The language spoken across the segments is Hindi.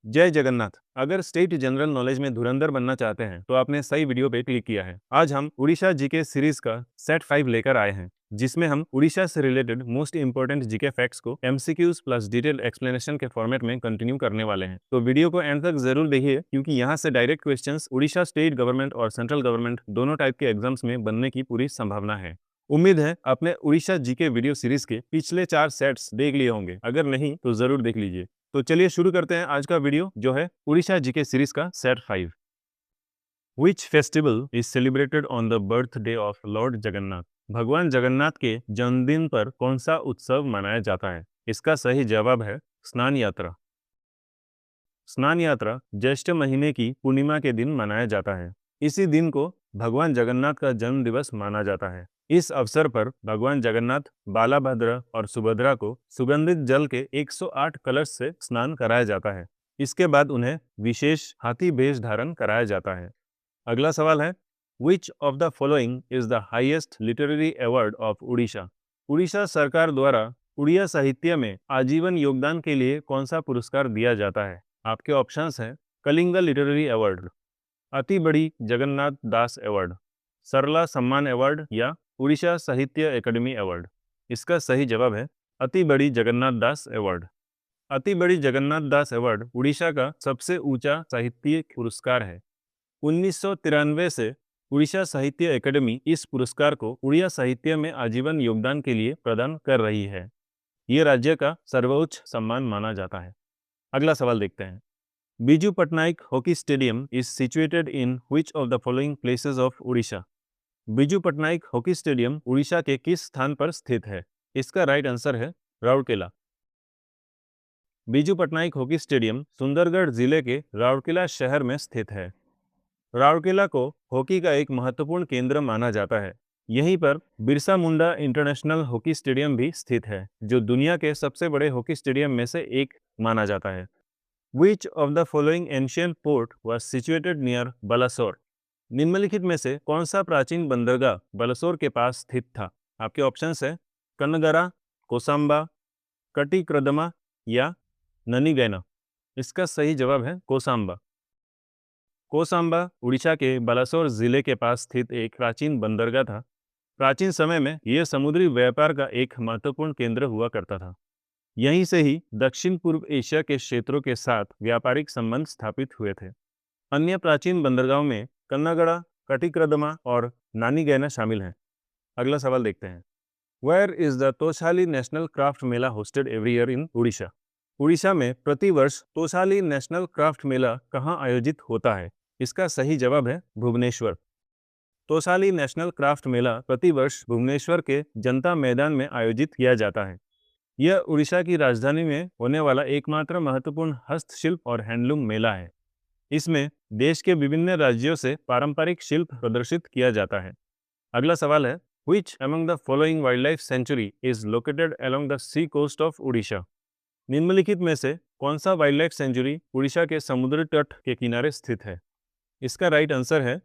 जय जगन्नाथ। अगर स्टेट जनरल नॉलेज में धुरंधर बनना चाहते हैं तो आपने सही वीडियो पे क्लिक किया है। आज हम उड़ीसा जीके सीरीज का सेट 5 लेकर आए हैं, जिसमें हम उड़ीसा से related most important GK facts को एमसीक्यूज प्लस डिटेल एक्सप्लेनेशन के फॉर्मेट में कंटिन्यू करने वाले हैं। तो वीडियो को एंड तक जरूर देखिए, क्योंकि यहाँ से direct questions Orissa state government और सेंट्रल गवर्नमेंट दोनों टाइप के एग्जाम्स में बनने की पूरी संभावना है। उम्मीद है आपने उड़ीसा जीके वीडियो सीरीज के पिछले 4 सेट्स देख लिए होंगे, अगर नहीं तो जरूर देख लीजिए। तो चलिए शुरू करते हैं आज का वीडियो, जो है उड़ीसा जीके सीरीज का set 5। Which festival is celebrated on the birthday of Lord Jagannath? भगवान जगन्नाथ के जन्मदिन पर कौन सा उत्सव मनाया जाता है? इसका सही जवाब है स्नान यात्रा। स्नान यात्रा ज्येष्ठ महीने की पूर्णिमा के दिन मनाया जाता है। इसी दिन को भगवान जगन्नाथ का जन्म दिवस माना जाता है। इस अवसर पर भगवान जगन्नाथ, बालाभद्र और सुभद्रा को सुगंधित जल के 108 कलश से स्नान कराया जाता है। इसके बाद उन्हें विशेष हाथी भेष धारण कराया जाता है। अगला सवाल है, विच of the following is the highest literary award of Orissa? Orissa सरकार द्वारा उड़िया साहित्य में आजीवन योगदान के लिए कौन सा पुरस्कार दिया जाता है? आपके ऑप्शंस हैं कलिंग लिटरेरी अवार्ड, अति बड़ी जगन्नाथ दास अवार्ड, सरला सम्मान अवार्ड या उड़ीसा साहित्य एकेडमी अवार्ड। इसका सही जवाब है अति बड़ी जगन्नाथ दास अवार्ड। अति बड़ी जगन्नाथ दास अवार्ड उड़ीसा का सबसे ऊंचा साहित्यिक पुरस्कार है। 1993 से उड़ीसा साहित्य एकेडमी इस पुरस्कार को उड़िया साहित्य में आजीवन योगदान के लिए प्रदान कर रही है। ये राज्य का सर्वोच्च सम्मान माना जाता है। अगला सवाल देखते हैं। Biju Patnaik hockey stadium is situated in which of the following places of Orissa? Biju Patnaik hockey stadium Orissa के किस स्थान पर स्थित है? इसका राइट आंसर है राउरकेला। बिजू पटनायक हॉकी स्टेडियम सुंदरगढ़ जिले के राउरकेला शहर में स्थित है। राउरकेला को हॉकी का एक महत्वपूर्ण केंद्र माना जाता है। यहीं पर Birsa Munda international hockey stadium भी स्थित है, जो दुनिया के सबसे बड़े हॉकी स्टेडियम में से एक माना जाता है। Which of the following ancient port was situated near Balasore? निम्नलिखित में से कौन सा प्राचीन बंदरगाह बलासोर के पास स्थित था? आपके ऑप्शंस है कन्नगरा, कोसांबा, कटिक्रदमा या ननीगैना। इसका सही जवाब है कोसांबा। कोसांबा उड़ीसा के बालासोर जिले के पास स्थित एक प्राचीन बंदरगाह था। प्राचीन समय में यह समुद्री व्यापार का एक महत्वपूर्ण केंद्र हुआ करता था। यहीं से ही दक्षिण पूर्व एशिया के क्षेत्रों के साथ व्यापारिक संबंध स्थापित हुए थे। अन्य प्राचीन बंदरगाहों में कन्नागड़ा, कटिक्रदमा और नानीगैना शामिल हैं। अगला सवाल देखते हैं। Where is the Toshali national craft mela hosted every year in Orissa? Orissa में प्रतिवर्ष तोशाली नेशनल क्राफ्ट मेला कहाँ आयोजित होता है? इसका सही जवाब है भुवनेश्वर। तोशाली नेशनल क्राफ्ट मेला प्रतिवर्ष भुवनेश्वर के जनता मैदान में आयोजित किया जाता है। यह उड़ीसा की राजधानी में होने वाला एकमात्र महत्वपूर्ण हस्तशिल्प और हैंडलूम मेला है। इसमें देश के विभिन्न राज्यों से पारंपरिक शिल्प प्रदर्शित किया जाता है। अगला सवाल है, Which among the following wildlife sanctuary is located along the sea coast of Orissa? निम्नलिखित में से कौन सा वाइल्ड लाइफ सेंचुरी उड़ीसा के समुद्री तट के किनारे स्थित है? इसका राइट आंसर है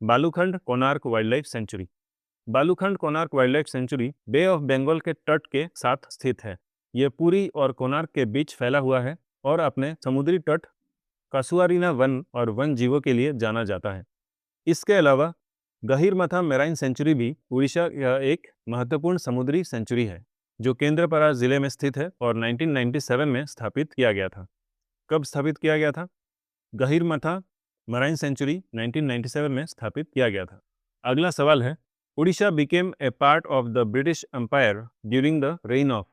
Balukhand Konark wildlife sanctuary. Balukhand Konark wildlife sanctuary Bay of Bengal के तट के साथ स्थित है। यह पुरी और कोणार्क के बीच फैला हुआ है और अपने समुद्री तट, कासुआरीना वन और वन जीवों के लिए जाना जाता है। इसके अलावा गहीरमथा मेराइन सेंचुरी भी उड़ीसा का एक महत्वपूर्ण समुद्री सेंचुरी है, जो केंद्रपाड़ा जिले में स्थित है और 1997 में स्थापित किया गया था। कब स्थापित किया गया था? गहीरमथा मेराइन सेंचुरी 1997 में स्थापित किया गया था। अगला सवाल है, Orissa became a part of the British empire during the reign of?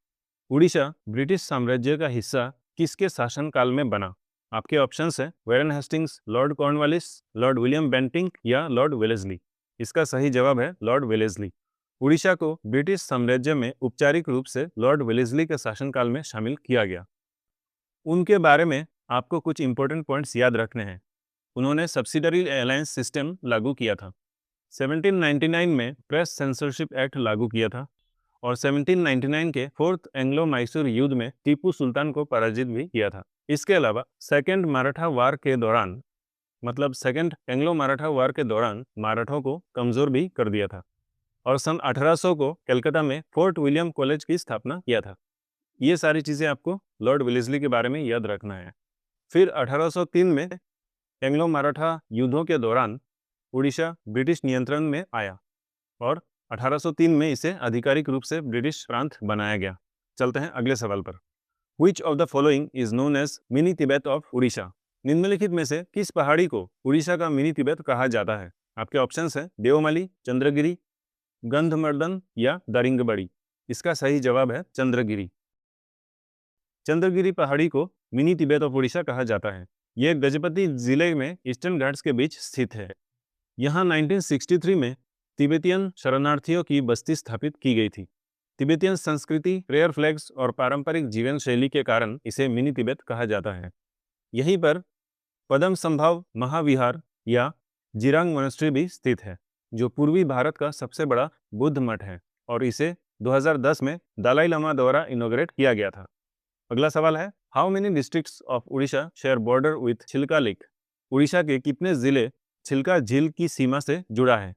Orissa British साम्राज्य का हिस्सा किसके शासनकाल में बना? आपके ऑप्शंस हैं Warren Hastings, Lord Cornwallis, Lord William Bentinck या लॉर्ड वेलेस्ली। इसका सही जवाब है लॉर्ड वेलेस्ली। उड़ीसा को ब्रिटिश साम्राज्य में औपचारिक रूप से लॉर्ड वेलेस्ली के शासनकाल में शामिल किया गया। उनके बारे में आपको कुछ इंपॉर्टेंट पॉइंट्स याद रखने हैं। उन्होंने सब्सिडरी अलायंस सिस्टम लागू किया था। 1799 में प्रेस सेंसरशिप एक्ट लागू किया था और 1799 के फोर्थ एंग्लो मैसूर युद्ध में टीपू सुल्तान को पराजित भी किया था। इसके अलावा सेकेंड मराठा वार के दौरान, मतलब सेकेंड एंग्लो मराठा वार के दौरान मराठों को कमजोर भी कर दिया था और सन 1800 को कलकत्ता में फोर्ट विलियम कॉलेज की स्थापना किया था। ये सारी चीज़ें आपको लॉर्ड वेलेस्ली के बारे में याद रखना है। फिर 1803 में एंग्लो मराठा युद्धों के दौरान उड़ीसा ब्रिटिश नियंत्रण में आया और 1803 में इसे आधिकारिक रूप से ब्रिटिश प्रांत बनाया गया। चलते हैं अगले सवाल पर। Which of the following is known as mini Tibet of Orissa? निम्नलिखित में से किस पहाड़ी को उड़ीसा का मिनी तिब्बत कहा जाता है? आपके ऑप्शंस हैं देवमाली, चंद्रगिरी, गंधमर्दन या दारिंगबाड़ी। इसका सही जवाब है चंद्रगिरी। चंद्रगिरी पहाड़ी को मिनी तिब्बत ऑफ उड़ीसा कहा जाता है। यह गजपति जिले में ईस्टर्न घाट्स के बीच स्थित है। यहाँ 1963 में तिब्बतियन शरणार्थियों की बस्ती स्थापित की गई थी। तिब्बतियन संस्कृति, प्रेयर फ्लैग्स और पारंपरिक जीवन शैली के कारण इसे मिनी तिब्बत कहा जाता है। यहीं पर पद्म संभव महाविहार या जिरांग मोनेस्ट्री भी स्थित है, जो पूर्वी भारत का सबसे बड़ा बुद्ध मठ है और इसे 2010 में दलाई लामा द्वारा इनॉग्रेट किया गया था। अगला सवाल है, how many districts of Orissa share border with Chilka lake? Orissa के कितने जिले चिल्का झील की सीमा से जुड़ा है?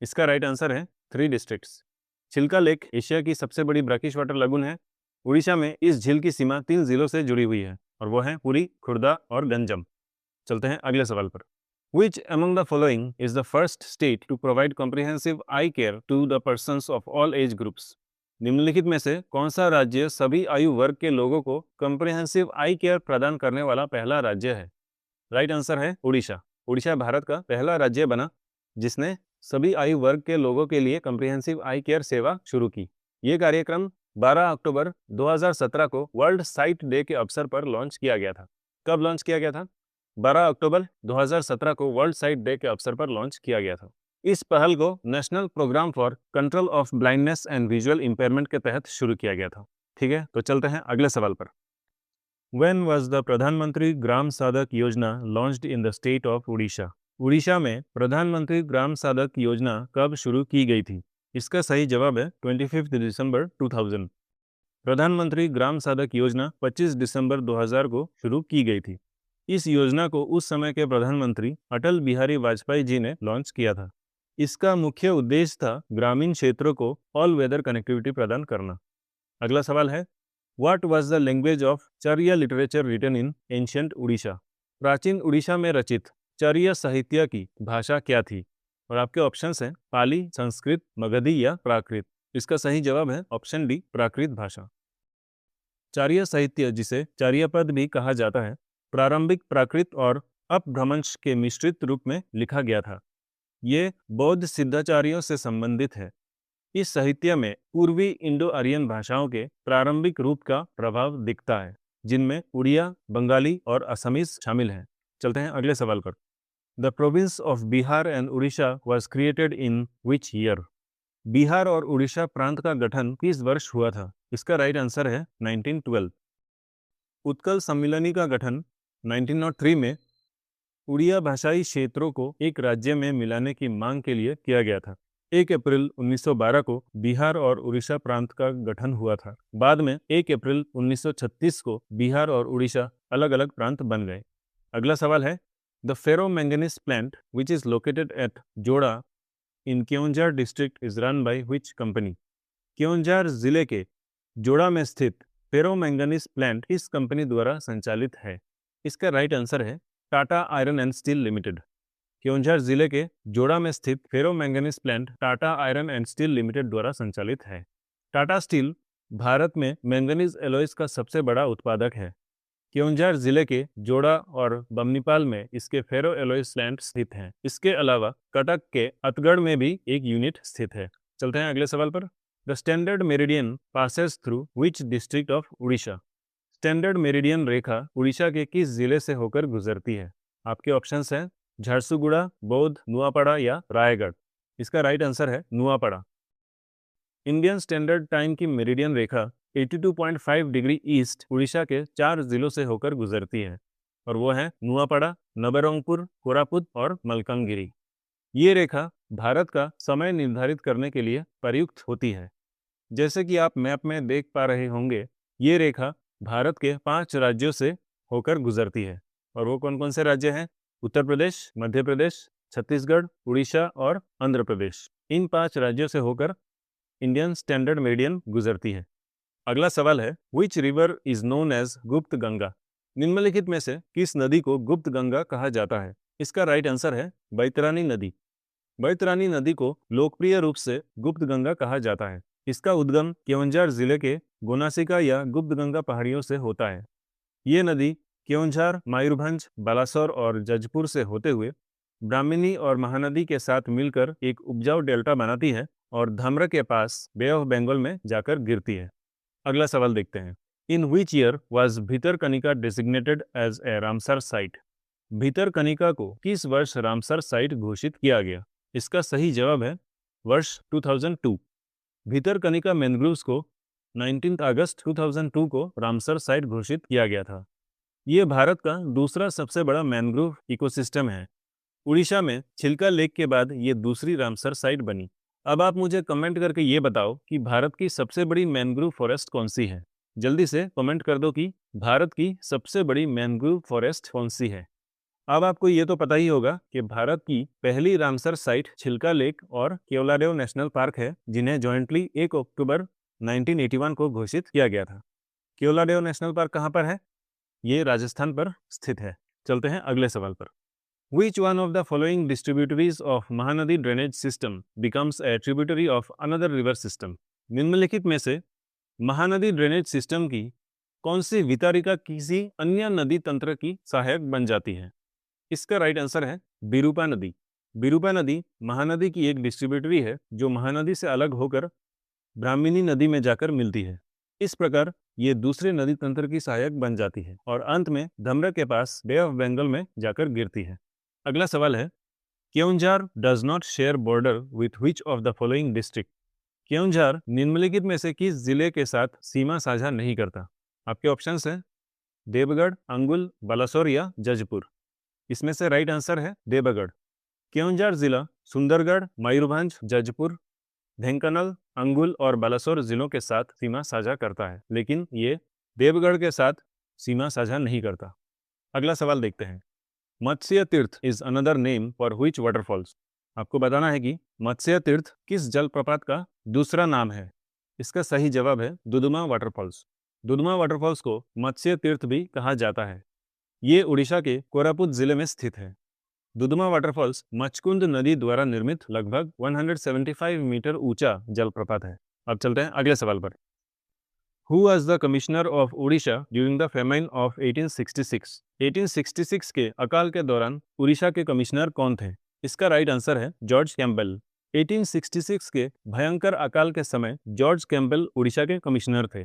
इसका राइट आंसर है 3 डिस्ट्रिक्ट्स। चिल्का लेक एशिया की सबसे बड़ी ब्रैकिश वाटर लगून है। उड़ीसा में इस झील की सीमा 3 जिलों से जुड़ी हुई है और वो हैं पुरी, खुर्दा और गंजम। चलते हैं अगले सवाल पर। Which among the following is the first state to provide comprehensive eye care to the persons of all age groups? निम्नलिखित में से कौन सा राज्य सभी आयु वर्ग के लोगों को कॉम्प्रिहेंसिव आई केयर प्रदान करने वाला पहला राज्य है? राइट आंसर है उड़ीसा। उड़ीसा भारत का पहला राज्य बना जिसने सभी आयु वर्ग के लोगों के लिए कॉम्प्रिहेंसिव आई केयर सेवा शुरू की। ये कार्यक्रम 12 अक्टूबर 2017 को वर्ल्ड साइट डे के अवसर पर लॉन्च किया गया था। कब लॉन्च किया गया था? 12 अक्टूबर 2017 को वर्ल्ड साइट डे के अवसर पर लॉन्च किया गया था। इस पहल को national programme for control of blindness and visual impairment के तहत शुरू किया गया था। ठीक है, तो चलते हैं अगले सवाल पर। When was the प्रधानमंत्री ग्राम सड़क योजना launched in the state of Orissa? Orissa में प्रधानमंत्री ग्राम सड़क योजना कब शुरू की गई थी? इसका सही जवाब है 25 दिसंबर 2000। प्रधानमंत्री ग्राम सड़क योजना 25 दिसंबर 2000 को शुरू की गई थी। इस योजना को उस समय के प्रधानमंत्री अटल बिहारी वाजपेयी जी ने लॉन्च किया था। इसका मुख्य उद्देश्य था ग्रामीण क्षेत्रों को ऑल वेदर कनेक्टिविटी प्रदान करना। अगला सवाल है, What was the language of चर्या literature written in ancient Orissa? प्राचीन उड़ीसा में रचित चर्या साहित्य की भाषा क्या थी? और आपके ऑप्शंस हैं पाली, संस्कृत, मगधी या प्राकृत। इसका सही जवाब है ऑप्शन डी, प्राकृत भाषा। चार्य साहित्य, जिसे चार्यपद भी कहा जाता है, प्रारंभिक प्राकृत और अपभ्रंश के मिश्रित रूप में लिखा गया था। ये बौद्ध सिद्धाचार्यों से संबंधित है। इस साहित्य में पूर्वी इंडो आर्यन भाषाओं के प्रारंभिक रूप का प्रभाव दिखता है, जिनमें उड़िया, बंगाली और असमीज शामिल हैं। चलते हैं अगले सवाल पर। The province of Bihar and Orissa was created in which year? Bihar और उड़ीसा प्रांत का गठन किस वर्ष हुआ था? इसका राइट आंसर है 1912। उत्कल सम्मिलनी का गठन 1903 में उड़िया भाषाई क्षेत्रों को एक राज्य में मिलाने की मांग के लिए किया गया था। 1 अप्रैल 1912 को बिहार और उड़ीसा प्रांत का गठन हुआ था। बाद में 1 अप्रैल 1936 को बिहार और उड़ीसा अलग अलग प्रांत बन गए। अगला सवाल है, the ferro manganese plant which is located at Joda in Keonjhar district is run by which company? Keonjhar जिले के जोड़ा में स्थित फेरो मैंगनीज प्लांट किस कंपनी द्वारा संचालित है? इसका राइट आंसर है Tata Iron and Steel Limited. Keonjhar जिले के जोड़ा में स्थित ferro manganese plant Tata Iron and Steel Limited द्वारा संचालित है। टाटा स्टील भारत में मैंगनीज एलॉयज का सबसे बड़ा उत्पादक है। केओंझार जिले के जोड़ा और बमनीपाल में इसके फेरो एलॉयज प्लांट स्थित हैं। इसके अलावा कटक के अतगढ़ में भी एक यूनिट स्थित है। चलते हैं अगले सवाल पर। The standard meridian passes through which district of Orissa? Standard meridian रेखा उड़ीसा के किस जिले से होकर गुजरती है? आपके ऑप्शंस हैं झारसुगुड़ा, बौद्ध, नुआपड़ा या रायगढ़। इसका राइट आंसर है नुआपड़ा। इंडियन स्टैंडर्ड टाइम की मेरिडियन रेखा 82.5 डिग्री ईस्ट उड़ीसा के 4 जिलों से होकर गुजरती है और वो है नुआपड़ा, नबरंगपुर, कोरापुट और मलकानगिरी। ये रेखा भारत का समय निर्धारित करने के लिए प्रयुक्त होती है। जैसे कि आप मैप में देख पा रहे होंगे, ये रेखा भारत के 5 राज्यों से होकर गुजरती है और वो कौन कौन से राज्य हैं? उत्तर प्रदेश, मध्य प्रदेश, छत्तीसगढ़, उड़ीसा और आंध्र प्रदेश। इन 5 राज्यों से होकर इंडियन स्टैंडर्ड मेरिडियन गुजरती है। अगला सवाल है, which river is known as Gupt Ganga? निम्नलिखित में से किस नदी को गुप्त गंगा कहा जाता है? इसका राइट आंसर है बैतरानी नदी। बैतरानी नदी को लोकप्रिय रूप से गुप्त गंगा कहा जाता है। इसका उद्गम केवंझार जिले के गोनासिका या गुप्त गंगा पहाड़ियों से होता है। ये नदी केवंझार, मयूरभंज, बालासोर और जजपुर से होते हुए ब्राह्मणी और महानदी के साथ मिलकर एक उपजाऊ डेल्टा बनाती है और धमरा के पास बे ऑफ बंगाल में जाकर गिरती है। अगला सवाल देखते हैं। In which year was Bhitarkanika designated as a Ramsar site? Bhitarkanika को किस वर्ष रामसर साइट घोषित किया गया? इसका सही जवाब है वर्ष 2002। भितरकनिका मैनग्रोव्स को 19 अगस्त 2002 को रामसर साइट घोषित किया गया था। ये भारत का दूसरा सबसे बड़ा मैनग्रोव इकोसिस्टम है। उड़ीसा में चिल्का लेक के बाद ये दूसरी रामसर साइट बनी। अब आप मुझे कमेंट करके ये बताओ कि भारत की सबसे बड़ी मैनग्रोव फॉरेस्ट कौन सी है। जल्दी से कमेंट कर दो कि भारत की सबसे बड़ी मैनग्रोव फॉरेस्ट कौन सी है। अब आपको ये तो पता ही होगा कि भारत की पहली रामसर साइट चिल्का लेक और केवलादेव नेशनल पार्क है, जिन्हें जॉइंटली 1 अक्टूबर 1981 को घोषित किया गया था। केवलादेव नेशनल पार्क कहाँ पर है? ये राजस्थान पर स्थित है। चलते हैं अगले सवाल पर। Which one of the following distributaries of Mahanadi drainage system becomes a tributary of another river system? निम्नलिखित में से महानदी ड्रेनेज सिस्टम की कौन सी वितारिका किसी अन्य नदी तंत्र की सहायक बन जाती है? इसका राइट आंसर है बिरूपा नदी। बिरूपा नदी महानदी की एक डिस्ट्रीब्यूटरी है जो महानदी से अलग होकर ब्राह्मणी नदी में जाकर मिलती है। इस प्रकार ये दूसरे नदी तंत्र की सहायक बन जाती है और अंत में धमरा के पास बे ऑफ बंगाल में जाकर गिरती है। अगला सवाल है, Keonjhar does not share border with which of the following district? Keonjhar निम्नलिखित में से किस जिले के साथ सीमा साझा नहीं करता? आपके ऑप्शंस हैं देवगढ़, अंगुल, बालासोर या जजपुर। इसमें से राइट आंसर है देवगढ़। केओंझार जिला सुंदरगढ़, मयूरभंज, जजपुर, ढेंकानाल, अंगुल और बालासोर जिलों के साथ सीमा साझा करता है, लेकिन ये देवगढ़ के साथ सीमा साझा नहीं करता। अगला सवाल देखते हैं। मत्स्य तीर्थ is another name for which waterfalls? आपको बताना है कि मत्स्य तीर्थ किस जलप्रपात का दूसरा नाम है। इसका सही जवाब है दुदुमा वाटरफॉल्स। दुदुमा वाटरफॉल्स को मत्स्य तीर्थ भी कहा जाता है। ये उड़ीसा के कोरापुट जिले में स्थित है। दुदुमा वाटरफॉल्स मचकुंद नदी द्वारा निर्मित लगभग 175 मीटर ऊंचा जलप्रपात है। अब चलते हैं अगले सवाल पर। Who was the commissioner of Odisha during the famine of 1866? 1866 के अकाल के दौरान उड़ीसा के कमिश्नर कौन थे? इसका राइट आंसर है जॉर्ज कैम्पबेल। 1866 के भयंकर अकाल के समय जॉर्ज कैम्पबेल उड़ीसा के कमिश्नर थे।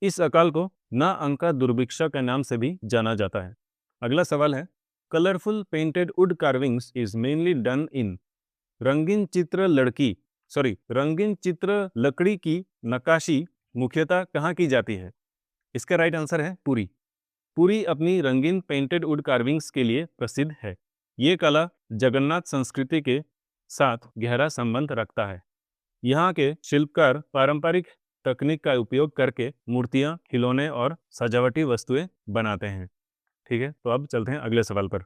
इस अकाल को ना अंका दुर्भिक्षा के नाम से भी जाना जाता है। अगला सवाल है, colourful painted would carvings is mainly done in? रंगीन चित्र लकड़ी की नक्काशी मुख्यतः कहाँ की जाती है? इसका राइट आंसर है पुरी। पुरी अपनी रंगीन पेंटेड वुड कार्विंग्स के लिए प्रसिद्ध है। ये कला जगन्नाथ संस्कृति के साथ गहरा संबंध रखता है। यहाँ के शिल्पकार पारंपरिक तकनीक का उपयोग करके मूर्तियाँ, खिलौने और सजावटी वस्तुएं बनाते हैं। ठीक है, तो अब चलते हैं अगले सवाल पर।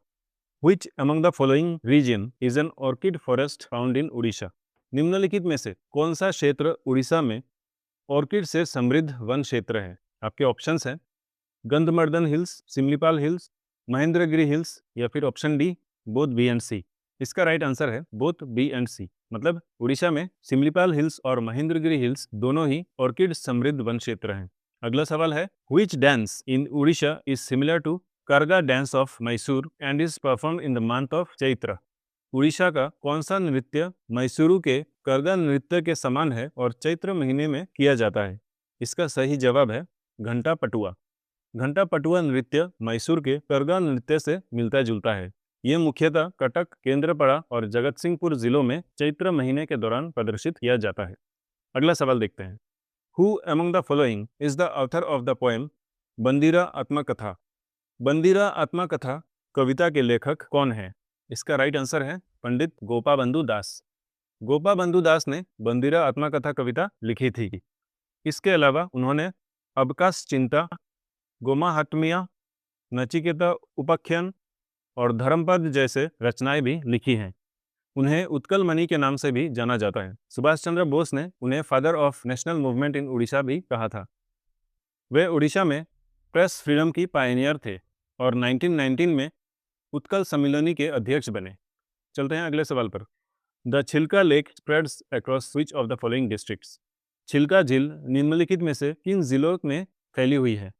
Which among the following region is an orchid forest found in Odisha? निम्नलिखित में से कौन सा क्षेत्र उड़ीसा में ऑर्किड से समृद्ध वन क्षेत्र है? आपके ऑप्शंस हैं Gandhamardan hills, Similipal hills, Mahendragiri hills या फिर option D both B and C. इसका राइट आंसर है बोथ बी एंड सी। मतलब उड़ीसा में सिमलीपाल हिल्स और महेंद्रगिरी हिल्स दोनों ही ऑर्किड समृद्ध वन क्षेत्र हैं। अगला सवाल है, which dance in Orissa is similar to Karaga dance of Mysore and is perform in the month of Chaitra? Orissa का कौन सा नृत्य मैसूरू के करगा नृत्य के समान है और चैत्र महीने में किया जाता है? इसका सही जवाब है घंटा पटुआ। घंटा पटुआ नृत्य मैसूर के करगा नृत्य से मिलता जुलता है। यह मुख्यतः कटक, केंद्रपड़ा और जगतसिंहपुर जिलों में चैत्र महीने के दौरान प्रदर्शित किया जाता है। अगला सवाल देखते हैं। Who among the following is the author of the poem Bandira Atmakatha? Bandira आत्मकथा कविता के लेखक कौन है? इसका राइट आंसर है पंडित गोपाबंधु दास। गोपाबंधु दास ने बंदिरा आत्मकथा कविता लिखी थी। इसके अलावा उन्होंने अबकाश चिंता, गोमाहात्म्य, नचिकेता उपाख्यान और धर्मपद जैसे रचनाएं भी लिखी हैं। उन्हें उत्कल मणि के नाम से भी जाना जाता है। सुभाष चंद्र बोस ने उन्हें father of national movement in Orissa भी कहा था। वे उड़ीसा में प्रेस फ्रीडम की पायनियर थे। और 1919 में उत्कल सम्मेलनी के अध्यक्ष बने। चलते हैं अगले सवाल पर। द छिलका lake spreads across which of the following districts? छिलका झील निम्नलिखित में से किन जिलों में फैली हुई है?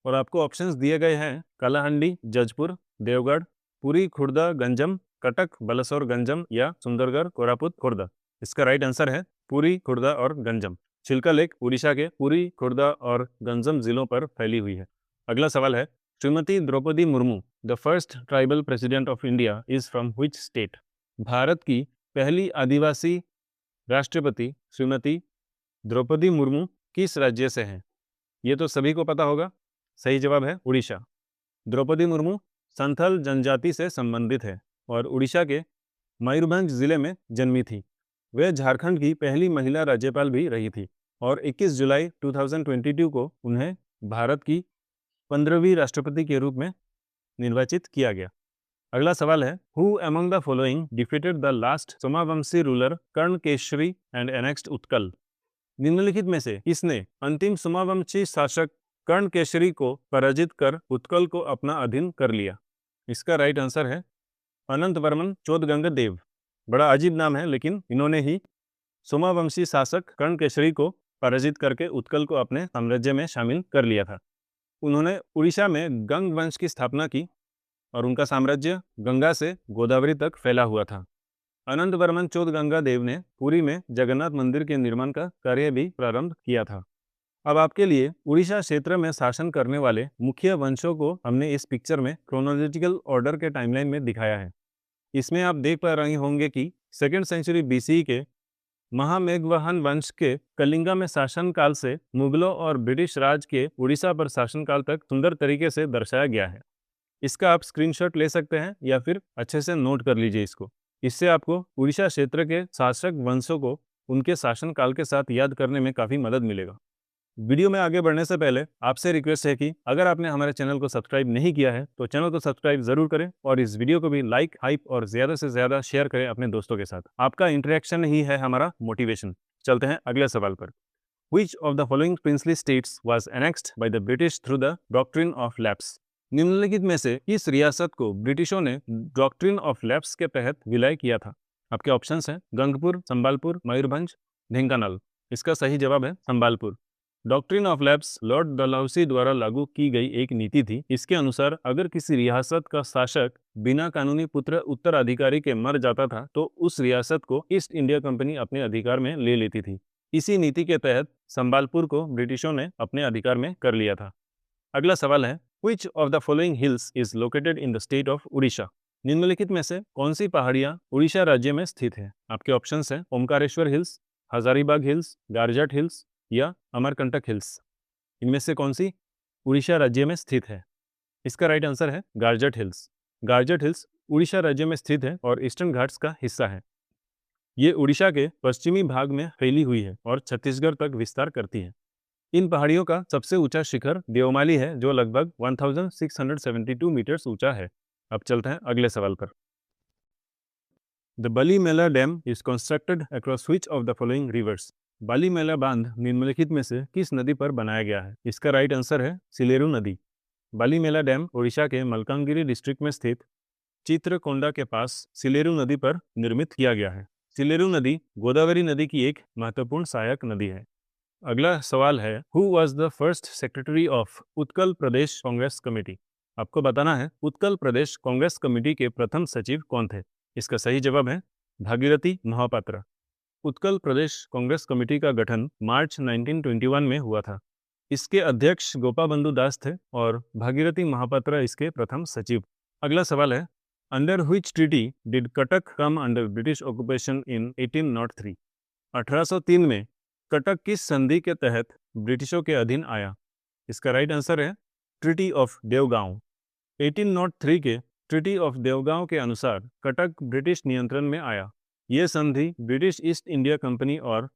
और आपको ऑप्शंस दिए गए हैं कालाहांडी, जजपुर, देवगढ़, पुरी, खुर्दा, गंजम, कटक, बलसौर, गंजम या सुंदरगढ़, कोरापुट, खुर्दा। इसका राइट आंसर है पुरी, खुर्दा और गंजम। छिलका लेक उड़ीसा के पुरी, खुर्दा और गंजम जिलों पर फैली हुई है। अगला सवाल है, Shrimati Draupadi Murmu the first tribal president of India is from which state? Bharat की पहली आदिवासी राष्ट्रपति श्रीमती द्रौपदी मुर्मू किस राज्य से हैं? ये तो सभी को पता होगा। सही जवाब है उड़ीसा। द्रौपदी मुर्मू संथल जनजाति से संबंधित है और उड़ीसा के मयूरभंज जिले में जन्मी थी। वे झारखंड की पहली महिला राज्यपाल भी रही थी और 21 जुलाई 2022 को उन्हें भारत की 15वीं राष्ट्रपति के रूप में निर्वाचित किया गया। अगला सवाल है, who among the following defeated the last Somavanshi ruler Karnakesari and annexed Utkal? निम्नलिखित में से किसने अंतिम सोमावंशी शासक कर्णकेशरी को पराजित कर उत्कल को अपना अधीन कर लिया? इसका राइट आंसर है अनंत वर्मन चोदगंगदेव। बड़ा अजीब नाम है, लेकिन इन्होंने ही सोमावंशी शासक कर्णकेशरी को पराजित करके उत्कल को अपने साम्राज्य में शामिल कर लिया था। उन्होंने उड़ीसा में गंग वंश की स्थापना की और उनका साम्राज्य गंगा से गोदावरी तक फैला हुआ था। अनंत वर्मन चोदगंगादेव ने पुरी में जगन्नाथ मंदिर के निर्माण का कार्य भी प्रारंभ किया था। अब आपके लिए उड़ीसा क्षेत्र में शासन करने वाले मुख्य वंशों को हमने इस पिक्चर में क्रोनोलॉजिकल ऑर्डर के टाइमलाइन में दिखाया है। इसमें आप देख पा रहे होंगे कि 2nd सेंचुरी BC के महामेघवाहन वंश के कलिंगा में शासनकाल से मुगलों और ब्रिटिश राज के उड़ीसा पर शासनकाल तक सुंदर तरीके से दर्शाया गया है। इसका आप स्क्रीनशॉट ले सकते हैं या फिर अच्छे से नोट कर लीजिए इसको। इससे आपको उड़ीसा क्षेत्र के शासक वंशों को उनके शासनकाल के साथ याद करने में काफ़ी मदद मिलेगा। वीडियो में आगे बढ़ने से पहले आपसे रिक्वेस्ट है कि अगर आपने हमारे चैनल को सब्सक्राइब नहीं किया है तो चैनल को सब्सक्राइब जरूर करें और इस वीडियो को भी लाइक, हाइप और ज़्यादा से ज़्यादा शेयर करें अपने दोस्तों के साथ। आपका इंटरेक्शन ही है हमारा मोटिवेशन। चलते हैं अगले सवाल पर। Which of the following princely states was annexed by the British through the Doctrine of Lapse? निम्नलिखित में से किस रियासत को ब्रिटिशों ने डॉक्ट्रिन ऑफ लैप्स के तहत विलय किया था? आपके ऑप्शंस हैं गंगपुर, संबालपुर, मयूरभंज, ढेंकानाल। इसका सही जवाब है Sambalpur. Doctrine of lapse Lord Dalhousie द्वारा लागू की गई एक नीति थी। इसके अनुसार अगर किसी रियासत का शासक बिना कानूनी पुत्र उत्तराधिकारी के मर जाता था तो उस रियासत को ईस्ट इंडिया कंपनी अपने अधिकार में ले लेती थी। इसी नीति के तहत संबालपुर को ब्रिटिशों ने अपने अधिकार में कर लिया था। अगला सवाल है, Which of the following hills is located in the state of Odisha? निम्नलिखित में से कौन सी पहाड़ियां उड़ीसा राज्य में स्थित है? आपके ऑप्शंस हैं Omkareshwar hills, Hazaribagh hills, Garjat hills या अमरकंटक हिल्स। इनमें से कौन सी उड़ीसा राज्य में स्थित है? इसका राइट आंसर है गारजाट हिल्स। गारजाट हिल्स उड़ीसा राज्य में स्थित है और ईस्टर्न घाट्स का हिस्सा है। ये उड़ीसा के पश्चिमी भाग में फैली हुई है और छत्तीसगढ़ तक विस्तार करती है। इन पहाड़ियों का सबसे ऊंचा शिखर देवमाली है जो लगभग 1672 मीटर्स ऊंचा है। अब चलते हैं अगले सवाल पर। The Balimela dam is constructed across which of the following rivers? Balimela बांध निम्नलिखित में से किस नदी पर बनाया गया है? इसका राइट आंसर है सिलेरू नदी। बालीमेला डैम ओडिशा के मलकानगिरी डिस्ट्रिक्ट में स्थित चित्रकोंडा के पास सिलेरू नदी पर निर्मित किया गया है। सिलेरू नदी गोदावरी नदी की एक महत्वपूर्ण सहायक नदी है। अगला सवाल है, who was the first secretary of Utkal Pradesh Congress committee? आपको बताना है उत्कल प्रदेश कांग्रेस कमेटी के प्रथम सचिव कौन थे? इसका सही जवाब है भागीरथी महापात्रा। उत्कल प्रदेश कांग्रेस कमेटी का गठन मार्च 1921 में हुआ था। इसके अध्यक्ष गोपाबंधु दास थे और भागीरथी महापात्रा इसके प्रथम सचिव। अगला सवाल है, under which treaty did Cuttack come under British occupation in 1803? 1803 में कटक किस संधि के तहत ब्रिटिशों के अधीन आया? इसका राइट आंसर है ट्रीटी ऑफ देवगांव। 1803 के ट्रीटी ऑफ देवगांव के अनुसार कटक ब्रिटिश नियंत्रण में आया। यह संधि ब्रिटिश ईस्ट इंडिया कंपनी और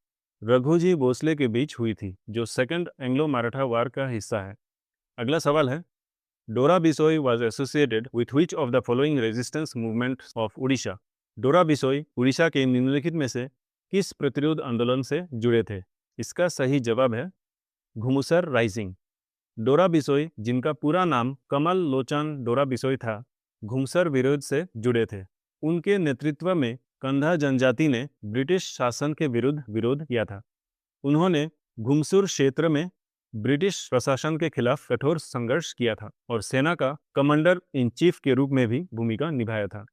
रघुजी भोसले के बीच हुई थी जो सेकंड एंग्लो मराठा वार का हिस्सा है। अगला सवाल है, डोरा Bisoi was associated with which of the following resistance movement of Orissa? डोरा बिसोई उड़ीसा के निम्नलिखित में से किस प्रतिरोध आंदोलन से जुड़े थे? इसका सही जवाब है घुमुसर राइजिंग। डोरा बिसोई, जिनका पूरा नाम कमल लोचन डोरा बिसोई था, घुमसर विरोध से जुड़े थे। उनके नेतृत्व में कंधा जनजाति ने ब्रिटिश शासन के विरुद्ध विरोध किया था। उन्होंने घुमसुर क्षेत्र में ब्रिटिश प्रशासन के खिलाफ कठोर संघर्ष किया था और सेना का कमांडर इन चीफ के रूप में भी भूमिका निभाया था।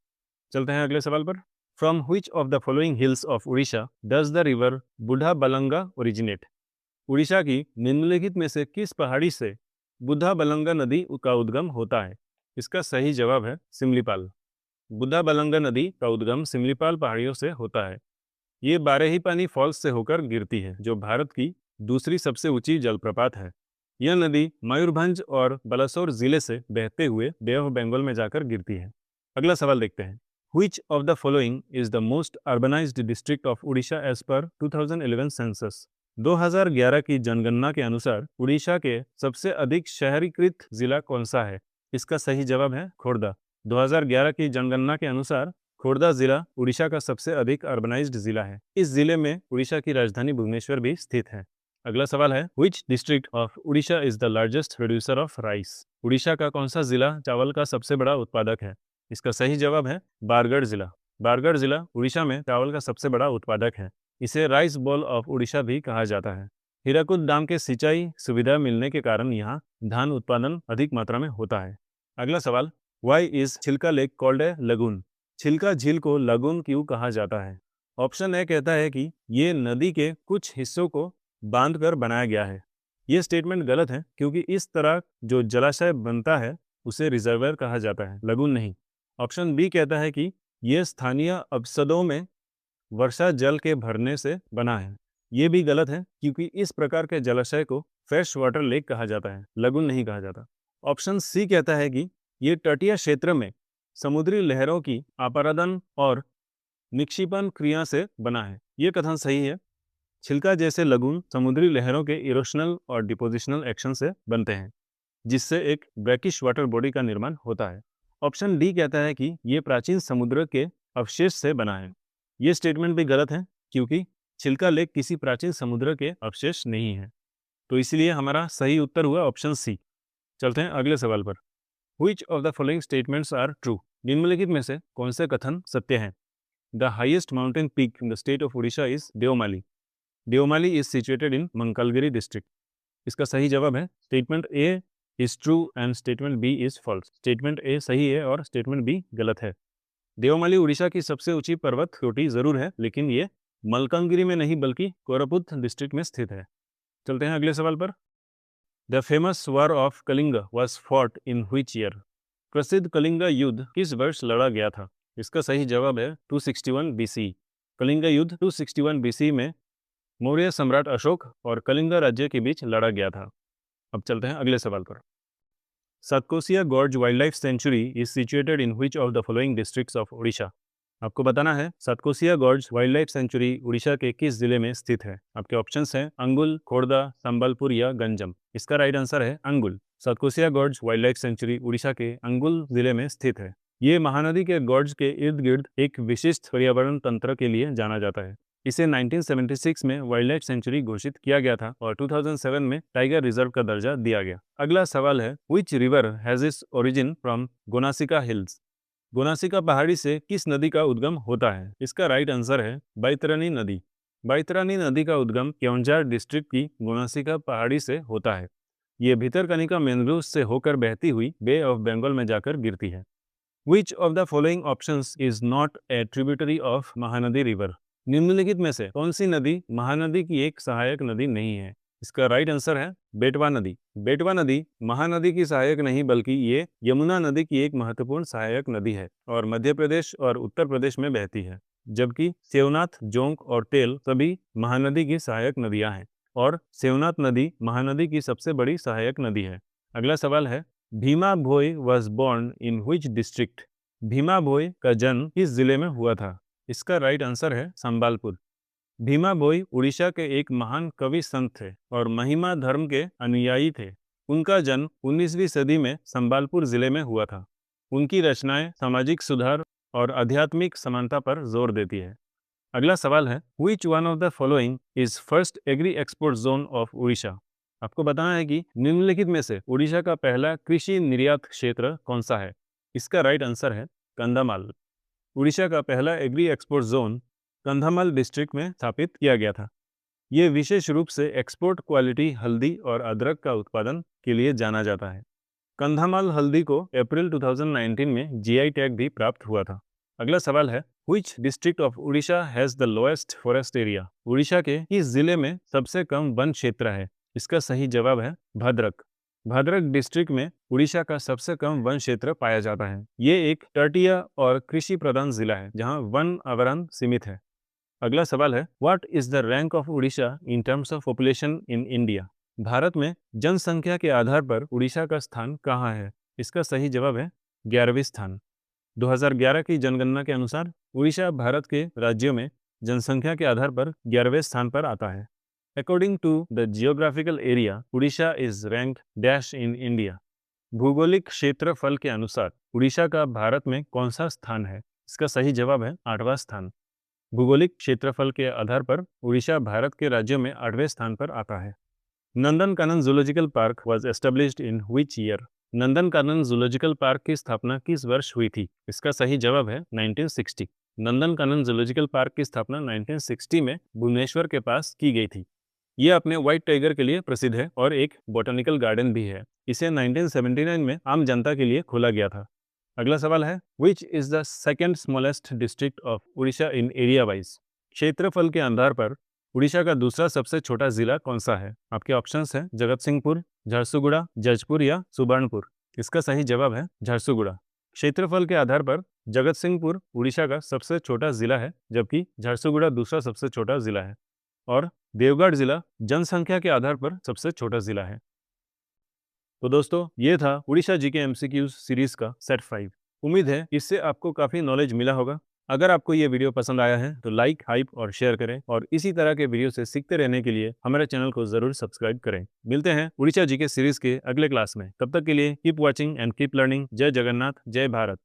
चलते हैं अगले सवाल पर। From which of the following hills of Orissa does the river बुढ़ा बलंगा ओरिजिनेट? उड़ीसा की निम्नलिखित में से किस पहाड़ी से बुढ़ा बलंगा नदी का उद्गम होता है? इसका सही जवाब है सिमलीपाल। बुढ़ा बलंगा नदी का उद्गम सिमलीपाल पहाड़ियों से होता है। ये बारहीपानी फॉल्स से होकर गिरती है, जो भारत की दूसरी सबसे ऊंची जलप्रपात है। यह नदी मयूरभंज और बालासोर जिले से बहते हुए बे ऑफ बंगाल में जाकर गिरती है। अगला सवाल देखते हैं। Which of the following is the most urbanized district of Odisha as per 2011 census? 2011 की जनगणना के अनुसार उड़ीसा के सबसे अधिक शहरीकृत जिला कौन सा है? इसका सही जवाब है खोर्धा। 2011 की जनगणना के अनुसार खोर्धा जिला उड़ीसा का सबसे अधिक अर्बनाइज्ड जिला है। इस जिले में उड़ीसा की राजधानी भुवनेश्वर भी स्थित है। अगला सवाल है, विच district of Orissa is the largest producer of rice? Orissa का कौन सा जिला चावल का सबसे बड़ा उत्पादक है? इसका सही जवाब है बारगढ़ जिला। बारगढ़ जिला उड़ीसा में चावल का सबसे बड़ा उत्पादक है। इसे राइस बॉल ऑफ उड़ीसा भी कहा जाता है। हीराकुद डैम के सिंचाई सुविधा मिलने के कारण यहाँ धान उत्पादन अधिक मात्रा में होता है। अगला सवाल, वाई इज छिलका लेक कॉल्ड ए लगून? छिलका झील को लगून क्यों कहा जाता है? ऑप्शन ए कहता है कि ये नदी के कुछ हिस्सों को बांधकर बनाया गया है। ये स्टेटमेंट गलत है, क्योंकि इस तरह जो जलाशय बनता है उसे रिजर्वायर कहा जाता है, लगून नहीं। ऑप्शन बी कहता है कि यह स्थानीय अपसदों में वर्षा जल के भरने से बना है। ये भी गलत है, क्योंकि इस प्रकार के जलाशय को फ्रेश वाटर लेक कहा जाता है, लगून नहीं कहा जाता। ऑप्शन सी कहता है कि ये तटीय क्षेत्र में समुद्री लहरों की अपरदन और निक्षिपन क्रिया से बना है। ये कथन सही है। छिलका जैसे लगून समुद्री लहरों के इरोशनल और डिपोजिशनल एक्शन से बनते हैं, जिससे एक ब्रैकिश वाटर बॉडी का निर्माण होता है। ऑप्शन डी कहता है कि ये प्राचीन समुद्र के अवशेष से बना है। ये स्टेटमेंट भी गलत है, क्योंकि छिलका लेक किसी प्राचीन समुद्र के अवशेष नहीं है। तो इसलिए हमारा सही उत्तर हुआ ऑप्शन सी। चलते हैं अगले सवाल पर। Which of the following statements are true? निम्नलिखित में से कौन से कथन सत्य हैं? The highest mountain peak in the state of Orissa is Deomali. Deomali is situated in Mangalgiri district. इसका सही जवाब है statement A is true and statement B is false. Statement A सही है और स्टेटमेंट बी गलत है। देवमाली उड़ीसा की सबसे ऊंची पर्वत चोटी जरूर है, लेकिन ये मलकानगिरी में नहीं बल्कि कोरापुट डिस्ट्रिक्ट में स्थित है। चलते हैं अगले सवाल पर। The famous war of Kalinga was fought in which year? प्रसिद्ध कलिंग युद्ध किस वर्ष लड़ा गया था? इसका सही जवाब है 261 BC। कलिंग युद्ध 261 BC में मौर्य सम्राट अशोक और कलिंग राज्य के बीच लड़ा गया था। अब चलते हैं अगले सवाल पर। Satkosia gorge wildlife sanctuary is situated in which of the following districts of Orissa? आपको बताना है Satkosia gorge wildlife sanctuary Orissa के किस जिले में स्थित है। आपके ऑप्शंस हैं अंगुल, खोर्दा, संबलपुर या गंजम। इसका राइट आंसर है Angul. Satkosia gorge wildlife sanctuary Orissa के अंगुल जिले में स्थित है। ये महानदी के गॉर्ज के इर्द गिर्द एक विशिष्ट पर्यावरण तंत्र के लिए जाना जाता है। इसे 1976 में वाइल्ड लाइफ सेंचुरी घोषित किया गया था और 2007 में टाइगर रिजर्व का दर्जा दिया गया। अगला सवाल है, which river has its origin from Gonasika hills? Gonasika पहाड़ी से किस नदी का उद्गम होता है? इसका राइट आंसर है बैतरनी नदी। बैतरनी नदी का उद्गम केओंझार डिस्ट्रिक्ट की गोनासिका पहाड़ी से होता है। ये भितरकनिका मैंग्रोव से होकर बहती हुई बे ऑफ बंगाल में जाकर गिरती है। Which of the following options is not a tributary of Mahanadi river? निम्नलिखित में से कौन सी नदी महानदी की एक सहायक नदी नहीं है? इसका राइट आंसर है बेटवा नदी। बेटवा नदी महानदी की सहायक नहीं बल्कि ये यमुना नदी की एक महत्वपूर्ण सहायक नदी है और मध्य प्रदेश और उत्तर प्रदेश में बहती है, जबकि सेवनाथ, जोंक और टेल सभी महानदी की सहायक नदियां हैं और सेवनाथ नदी महानदी की सबसे बड़ी सहायक नदी है। अगला सवाल है, Bhima Bhoi was born in which district? Bhima Bhoi का जन्म किस जिले में हुआ था? इसका राइट आंसर है संबालपुर। भीमा भोई उड़ीसा के एक महान कवि संत थे और महिमा धर्म के अनुयायी थे। उनका जन्म 19वीं सदी में संबालपुर जिले में हुआ था। उनकी रचनाएं सामाजिक सुधार और आध्यात्मिक समानता पर जोर देती है। अगला सवाल है, which one of the following is first agree export zone of Orissa? आपको बताना है कि निम्नलिखित में से उड़ीसा का पहला कृषि निर्यात क्षेत्र कौन सा है। इसका राइट आंसर है कंधामाल। उड़ीसा का पहला agree export zone Kandhamal district में स्थापित किया गया था। ये विशेष रूप से एक्सपोर्ट क्वालिटी हल्दी और अदरक का उत्पादन के लिए जाना जाता है। कंधामाल हल्दी को अप्रैल 2019 में जीआई टैग भी प्राप्त हुआ था। अगला सवाल है, Which district of Odisha has the lowest forest area? Orissa के किस जिले में सबसे कम वन क्षेत्र है? इसका सही जवाब है भद्रक। भद्रक डिस्ट्रिक्ट में उड़ीसा का सबसे कम वन क्षेत्र पाया जाता है। ये एक तटीय और कृषि प्रधान जिला है जहां वन आवरण सीमित है। अगला सवाल है, what is the rank of Orissa in terms of population in India? Bharat में जनसंख्या के आधार पर उड़ीसा का स्थान कहाँ है? इसका सही जवाब है 11वें स्थान। 2011 की जनगणना के अनुसार उड़ीसा भारत के राज्यों में जनसंख्या के आधार पर 11वें स्थान पर आता है। According to the geographical area, Orissa is ranked dash in India. भौगोलिक क्षेत्रफल के अनुसार उड़ीसा का भारत में कौन सा स्थान है? इसका सही जवाब है 8वां स्थान। भौगोलिक क्षेत्रफल के आधार पर उड़ीसा भारत के राज्यों में 8वें स्थान पर आता है। Nandankanan zoological park was established in which year? Nandankanan zoological park की स्थापना किस वर्ष हुई थी? इसका सही जवाब है 1960। नंदनकानन जूलॉजिकल पार्क की स्थापना 1960 में भुवनेश्वर के पास की गई थी। यह अपने व्हाइट टाइगर के लिए प्रसिद्ध है और एक बोटानिकल गार्डन भी है। इसे 1979 में आम जनता के लिए खोला गया था। अगला सवाल है, which is the second smallest district of Orissa in area wise? क्षेत्रफल के आधार पर उड़ीसा का दूसरा सबसे छोटा जिला कौन सा है? आपके ऑप्शंस हैं जगत सिंहपुर, झारसुगुड़ा, जजपुर या सुबर्णपुर। इसका सही जवाब है झारसुगुड़ा। क्षेत्रफल के आधार पर जगत सिंहपुर उड़ीसा का सबसे छोटा जिला है, जबकि झारसुगुड़ा दूसरा सबसे छोटा जिला है और देवगढ़ जिला जनसंख्या के आधार पर सबसे छोटा जिला है। तो दोस्तों, ये था उड़ीसा जीके एमसीक्यूज सीरीज का सेट 5। उम्मीद है इससे आपको काफ़ी नॉलेज मिला होगा। अगर आपको ये वीडियो पसंद आया है तो लाइक, हाइप और शेयर करें और इसी तरह के वीडियो से सीखते रहने के लिए हमारे चैनल को ज़रूर सब्सक्राइब करें। मिलते हैं उड़ीसा जीके सीरीज के अगले क्लास में। तब तक के लिए keep watching and keep learning. जय जगन्नाथ, जय भारत।